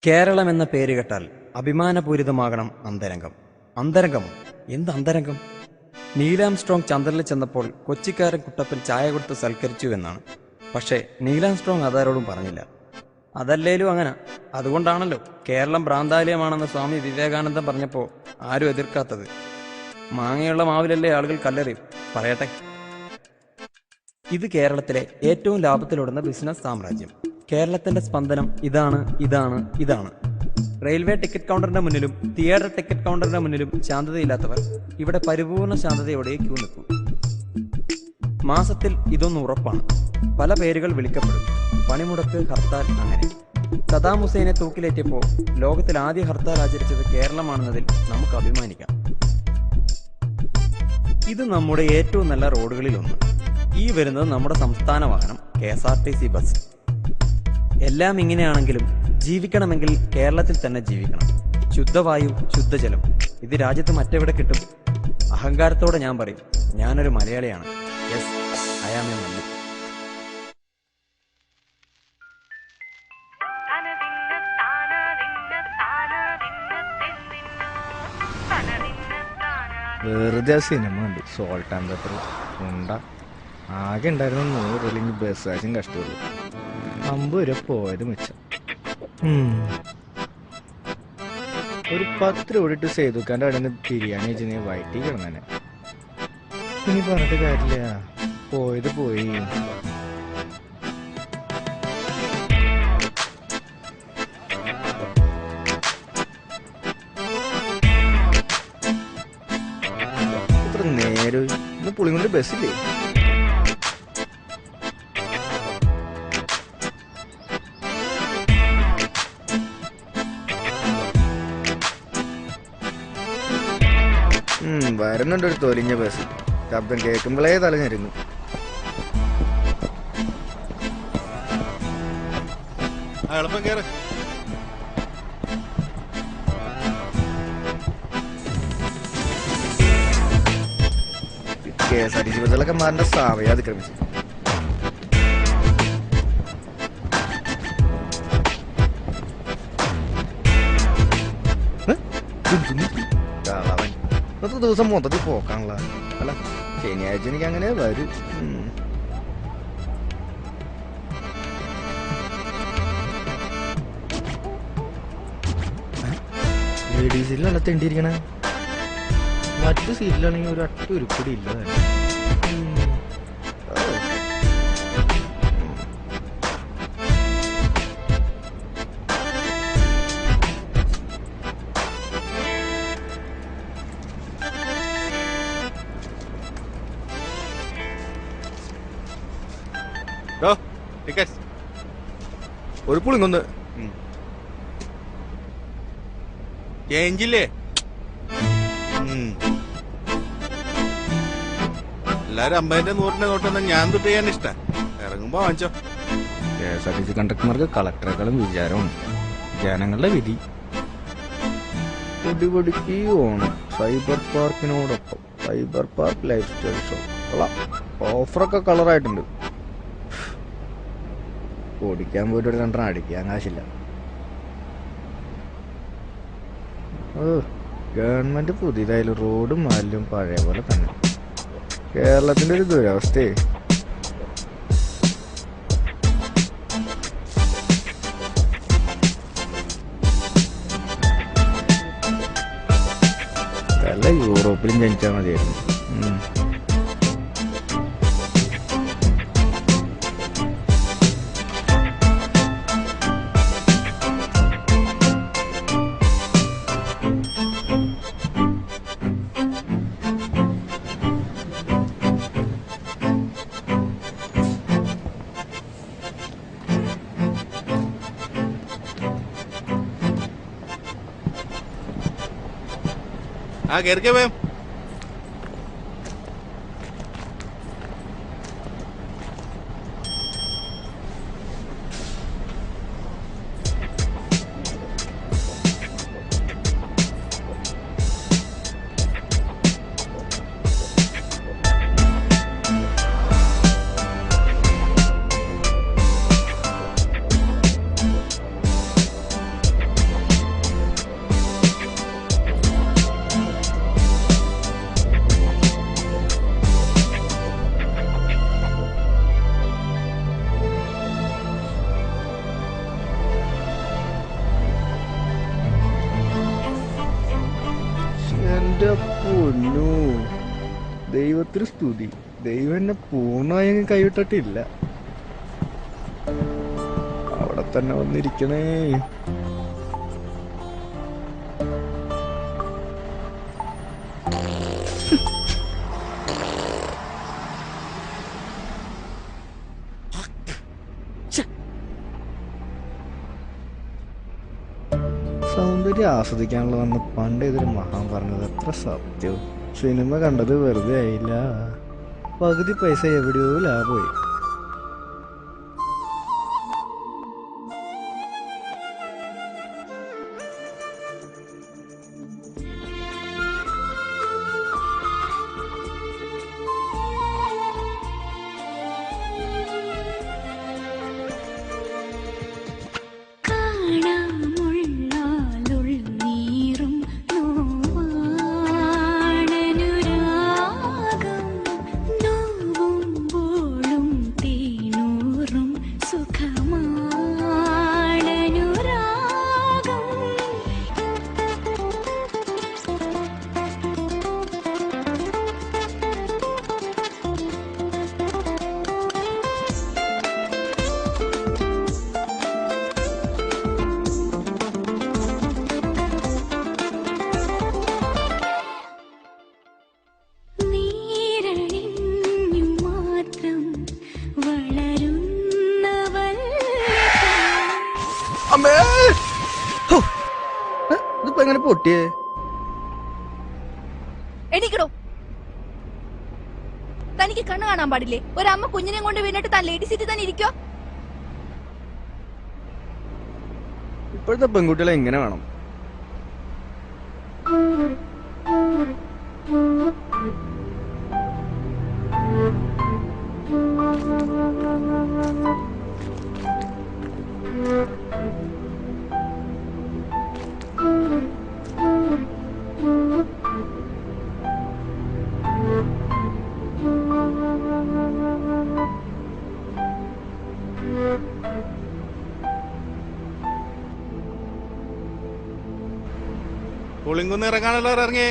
കേരളം എന്ന പേര് കേട്ടാൽ അഭിമാനപൂരിതമാകണം അന്തരംഗം. അന്തരംഗമോ? എന്ത് അന്തരംഗം? നീലാംസ്ട്രോങ് ചന്ദ്രനിൽ ചെന്നപ്പോൾ കൊച്ചിക്കാരൻ കുട്ടപ്പൻ ചായ കൊടുത്ത് സൽക്കരിച്ചു എന്നാണ്. പക്ഷേ നീലാംസ്ട്രോങ് അതാരോടും പറഞ്ഞില്ല. അതല്ലേലും അങ്ങനെ. അതുകൊണ്ടാണല്ലോ കേരളം ഭ്രാന്താലയമാണെന്ന് സ്വാമി വിവേകാനന്ദൻ പറഞ്ഞപ്പോൾ ആരും എതിർക്കാത്തത്. മാങ്ങയുള്ള മാവിലല്ലേ ആളുകൾ കല്ലെറിയും. പറയട്ടെ, ഇത് കേരളത്തിലെ ഏറ്റവും ലാഭത്തിലോടുന്ന ബിസിനസ് സാമ്രാജ്യം. കേരളത്തിന്റെ സ്പന്ദനം ഇതാണ് ഇതാണ് ഇതാണ്. റെയിൽവേ ടിക്കറ്റ് കൗണ്ടറിന്റെ മുന്നിലും തിയേറ്റർ ടിക്കറ്റ് കൗണ്ടറിന്റെ മുന്നിലും ശാന്തതയില്ലാത്തവർ ഇവിടെ പരിപൂർണ ശാന്തതയോടെ ക്യൂ നിൽക്കും. മാസത്തിൽ ഇതൊന്നും ഉറപ്പാണ്. പല പേരുകൾ വിളിക്കപ്പെടും. പണിമുടക്ക്, ഹർത്താൽ, അങ്ങനെ. സദാം ഹുസൈനെ തൂക്കിലേറ്റിയപ്പോൾ ലോകത്തിൽ ആദ്യ ഹർത്താൽ ആചരിച്ചത് കേരളമാണെന്നതിൽ നമുക്ക് അഭിമാനിക്കാം. ഇത് നമ്മുടെ ഏറ്റവും നല്ല റോഡുകളിലൊന്ന്. ഈ വരുന്നത് നമ്മുടെ സംസ്ഥാന വാഹനം KSRTC ബസ്. എല്ലാം ഇങ്ങനെയാണെങ്കിലും ജീവിക്കണമെങ്കിൽ കേരളത്തിൽ തന്നെ ജീവിക്കണം. ശുദ്ധവായു, ശുദ്ധജലം, ഇത് രാജ്യത്ത് മറ്റെവിടെ കിട്ടും? അഹങ്കാരത്തോടെ ഞാൻ പറയും, ഞാനൊരു മലയാളിയാണ്. Yes, I am a Mallu. വെറുതെ സിനിമ ഉണ്ട്. സോൾട്ട് ആൻഡ് പെപ്പർ ഉണ്ട ആകെ ഉണ്ടായിരുന്നു 100 അല്ലെങ്കിൽ ബസ് കാശും കഷ്ടമുള്ളൂ. 50 രൂപ പോയത് മിച്ചം. ഒരു 10 രൂപ ഇട്ട് സേതുക്കാൻ്റെ അവിടെ നിന്ന് ബിരിയാണി വെച്ച് വയറ്റി കിടന്നെ. ഇനി പറഞ്ഞിട്ട് കാര്യമില്ല, പോയത് പോയി. ഇത്ര നേരം ഇന്ന് പുളിങ്കൊണ്ട് ബസ്സില്ലേ? വരുന്നുണ്ട് ഒരു തൊലിഞ്ഞ ബസ്. ശബ്ദം കേൾക്കുമ്പോഴേ തലഞ്ഞിരുന്നു. KSRTC ബസ്സുകളൊക്കെ മാറിന്റെ സമയം അതിക്രമിച്ചു. ഇന്നത്തെ ദിവസം മൊത്തത്തിൽ പോക്കാണല്ലോ. അല്ല, ശനിയാഴ്ച എനിക്ക് അങ്ങനെ വരും. ലേഡീസ് സീറ്റിലല്ല തെണ്ടിയിരിക്കണേ. മറ്റു സീറ്റിലാണെങ്കിൽ ഒരു അട്ട ഉരുപ്പടി ഇല്ല തന്നെ. ഒരു പുളിങ്ങൊന്ന് ചേഞ്ചില്ലേ? എല്ലാരും 50-ന്റെ 100-ന്റെ നോട്ടൊന്നും ഞാൻ തൊട്ട് ചെയ്യാൻ ഇഷ്ടം. ഇറങ്ങുമ്പോ വാങ്ങിച്ചോ. KSRTC കണ്ടക്ടർമാർക്ക് കളക്ടറേക്കാളും വിചാരമാണ്. ജനങ്ങളുടെ വിധി. പൊടിപൊടിക്ക് ഓണം സൈബർ പാർക്കിനോടൊപ്പം cyber park lifestyle show. ഓഫറൊക്കെ കളറായിട്ടുണ്ട്. ഓടിക്കാൻ പോയിട്ട് ഒരു 2 അടിക്കാൻ കാശില്ല. ഗവൺമെന്റ് പുതിയതായാലും റോഡും മാലിന്യവും പഴയ പോലെ തന്നെ. കേരളത്തിന്റെ ഒരു ദുരവസ്ഥയെ. വല്ല യൂറോപ്പിലും ജനിച്ചാൽ മതിയായിരുന്നു. ആ കേറിക്കേ വേം. ദൈവത്തിന് സ്തുതി. ദൈവം എന്നെ പൂർണ്ണമായും കൈവിട്ടിട്ടില്ല. അവിടെ തന്നെ വന്നിരിക്കണേ. സൗന്ദര്യം ആസ്വദിക്കാനുള്ളതെന്ന് പണ്ട് ഇതൊരു മഹാൻ പറഞ്ഞത് എത്ര സത്യവും. സിനിമ കണ്ടത് വെറുതെ ആയില്ല. പകുതി പൈസ എവിടെയോ ലാഭമായി. അമ്മേ, ഇതിപ്പോ എങ്ങനെ പൊട്ടിയേ? എണീക്കടോ. തനിക്ക് കണ്ണു കാണാൻ പാടില്ലേ? ഒരമ്മ കുഞ്ഞിനെ കൊണ്ട് വീണിട്ട് താൻ ലേഡി സീറ്റിൽ തന്നെ ഇരിക്കോ? ഇപ്പോഴത്തെ പെൺകുട്ടികളെ എങ്ങനെ വേണം? പുളിങ്കുന്ന് ഇറങ്ങാനുള്ള ഇറങ്ങിയേ.